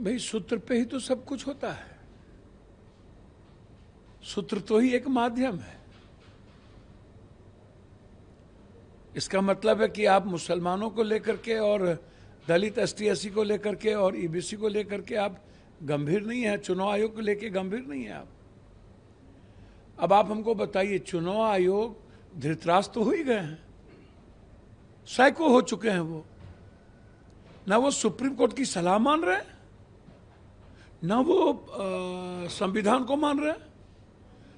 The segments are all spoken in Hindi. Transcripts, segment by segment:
भाई सूत्र पे ही तो सब कुछ होता है। सूत्र तो ही एक माध्यम है। इसका मतलब है कि आप मुसलमानों को लेकर के और दलित एसटी को लेकर के और ईबीसी को लेकर के आप गंभीर नहीं है, चुनाव आयोग को लेकर गंभीर नहीं है आप। अब आप हमको बताइए, चुनाव आयोग धृतराष्ट्र तो हो ही गए हैं, सैकड़ों हो चुके हैं। वो ना वो सुप्रीम कोर्ट की सलाह मान रहे हैं, ना वो संविधान को मान रहे हैं।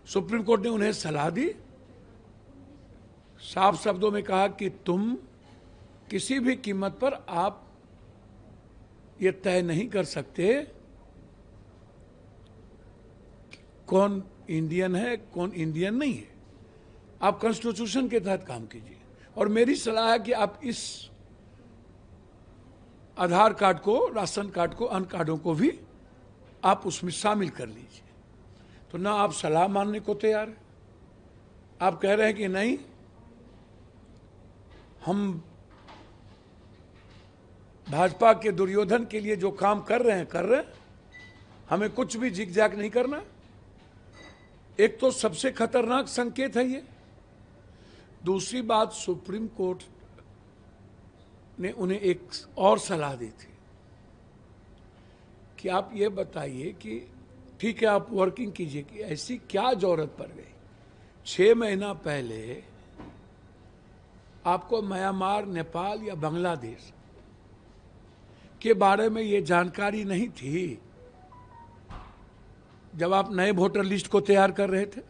सुप्रीम कोर्ट ने उन्हें सलाह दी, साफ शब्दों में कहा कि तुम किसी भी कीमत पर आप ये तय नहीं कर सकते कौन इंडियन है कौन इंडियन नहीं है। आप कॉन्स्टिट्यूशन के तहत काम कीजिए। और मेरी सलाह है कि आप इस आधार कार्ड को, राशन कार्ड को, अन्य कार्डों को भी आप उसमें शामिल कर लीजिए। तो ना आप सलाह मानने को तैयार है, आप कह रहे हैं कि नहीं, हम भाजपा के दुर्योधन के लिए जो काम कर रहे हैं, हमें कुछ भी जिग जैग नहीं करना। एक तो सबसे खतरनाक संकेत है ये। दूसरी बात, सुप्रीम कोर्ट ने उन्हें एक और सलाह दी थी कि आप ये बताइए कि ठीक है आप वर्किंग कीजिए, कि ऐसी क्या जरूरत पड़ गई 6 महीना पहले आपको म्यांमार, नेपाल या बांग्लादेश के बारे में ये जानकारी नहीं थी जब आप नए वोटर लिस्ट को तैयार कर रहे थे,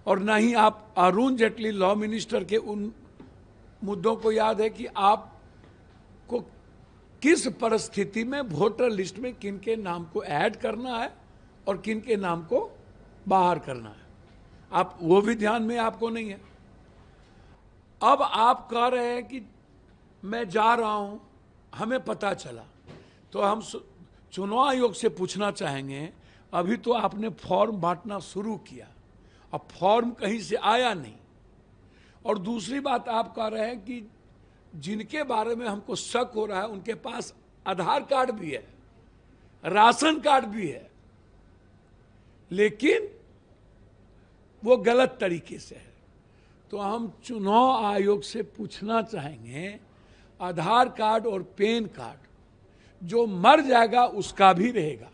और ना ही आप अरुण जेटली लॉ मिनिस्टर के उन मुद्दों को याद है कि आपको किस परिस्थिति में वोटर लिस्ट में किन के नाम को ऐड करना है और किन के नाम को बाहर करना है। आप वो भी ध्यान में आपको नहीं है। अब आप कह रहे हैं कि मैं जा रहा हूं, हमें पता चला। तो हम चुनाव आयोग से पूछना चाहेंगे, अभी तो आपने फॉर्म बांटना शुरू किया, अब फॉर्म कहीं से आया नहीं। और दूसरी बात, आप कह रहे हैं कि जिनके बारे में हमको शक हो रहा है उनके पास आधार कार्ड भी है, राशन कार्ड भी है, लेकिन वो गलत तरीके से है। तो हम चुनाव आयोग से पूछना चाहेंगे, आधार कार्ड और पैन कार्ड जो मर जाएगा उसका भी रहेगा।